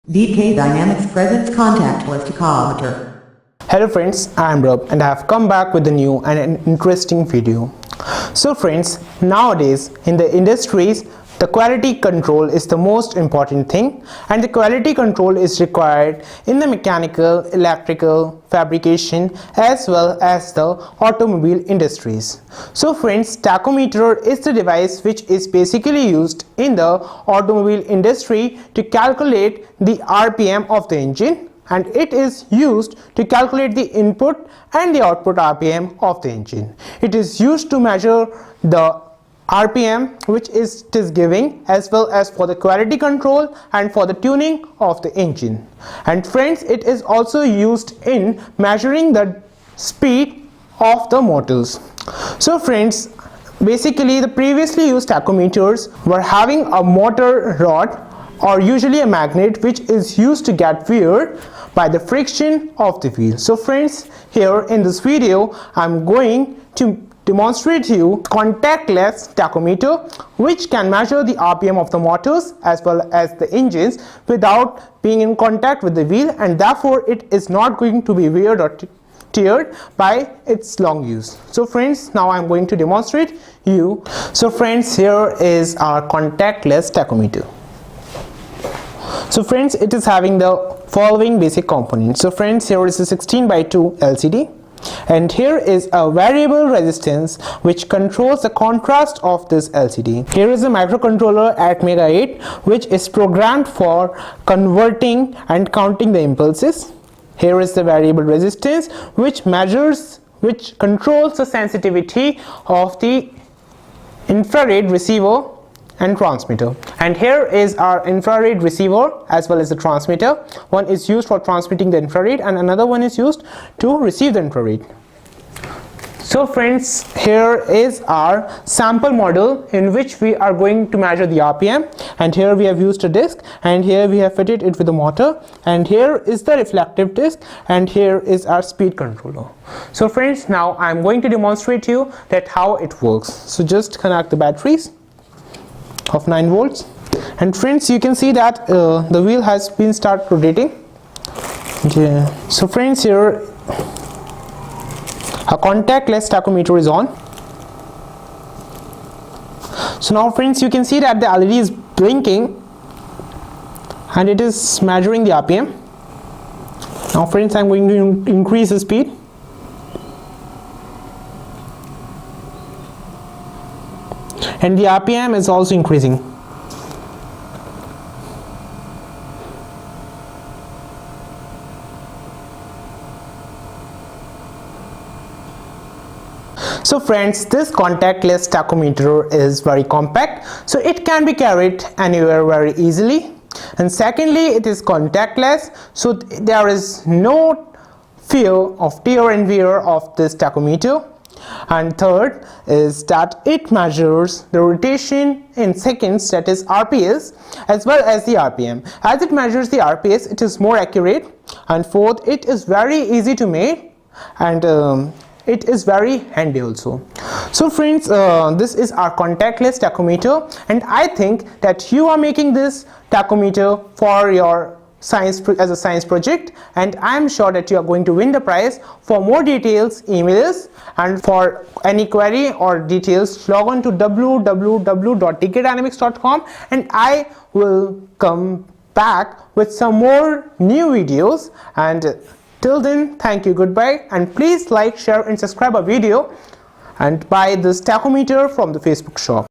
dkdynamics presents Contactless Tachometer. Hello friends, I am Rob and I have come back with a new and an interesting video. So friends, nowadays in the industries, the quality control is the most important thing, and the quality control is required in the mechanical, electrical, fabrication as well as the automobile industries. So friends, tachometer is the device which is basically used in the automobile industry to calculate the RPM of the engine, and it is used to calculate the input and the output RPM of the engine. It is used to measure the RPM which it is giving, as well as for the quality control and for the tuning of the engine. And friends, it is also used in measuring the speed of the motors. So friends, basically the previously used tachometers were having a motor rod or usually a magnet which is used to get wear by the friction of the wheel. So friends, here in this video I'm going to demonstrate to you contactless tachometer, which can measure the RPM of the motors as well as the engines without being in contact with the wheel, and therefore it is not going to be weared or teared by its long use. So friends, now I am going to demonstrate you. So friends, here is our contactless tachometer. So friends, it is having the following basic components. So friends, here is a 16:2 LCD. And here is a variable resistance which controls the contrast of this LCD. Here is a microcontroller at Mega 8 which is programmed for converting and counting the impulses. Here is the variable resistance which controls the sensitivity of the infrared receiver and transmitter. And here is our infrared receiver as well as the transmitter. One is used for transmitting the infrared and another one is used to receive the infrared. So friends, here is our sample model in which we are going to measure the RPM, and here we have used a disc, and here we have fitted it with a motor, and here is the reflective disc, and here is our speed controller. So friends, now I am going to demonstrate to you that how it works. So just connect the batteries of 9 volts, and friends, you can see that the wheel has been start rotating. So friends, here a contactless tachometer is on. So now friends, you can see that the LED is blinking and it is measuring the RPM. Now friends, I'm going to increase the speed. And the RPM is also increasing. So friends, this contactless tachometer is very compact, so it can be carried anywhere very easily. And secondly, it is contactless, so there is no fear of tear and wear of this tachometer. And third is that it measures the rotation in seconds, that is RPS, as well as the RPM. As it measures the RPS, it is more accurate. And fourth, it is very easy to make, and it is very handy also. So friends, this is our contactless tachometer, and I think that you are making this tachometer for your as a science project, and I am sure that you are going to win the prize. For more details, email us, and for any query or details, log on to www.dkdynamics.com, and I will come back with some more new videos. And till then, thank you, goodbye, and please like, share and subscribe our video and buy this tachometer from the Facebook shop.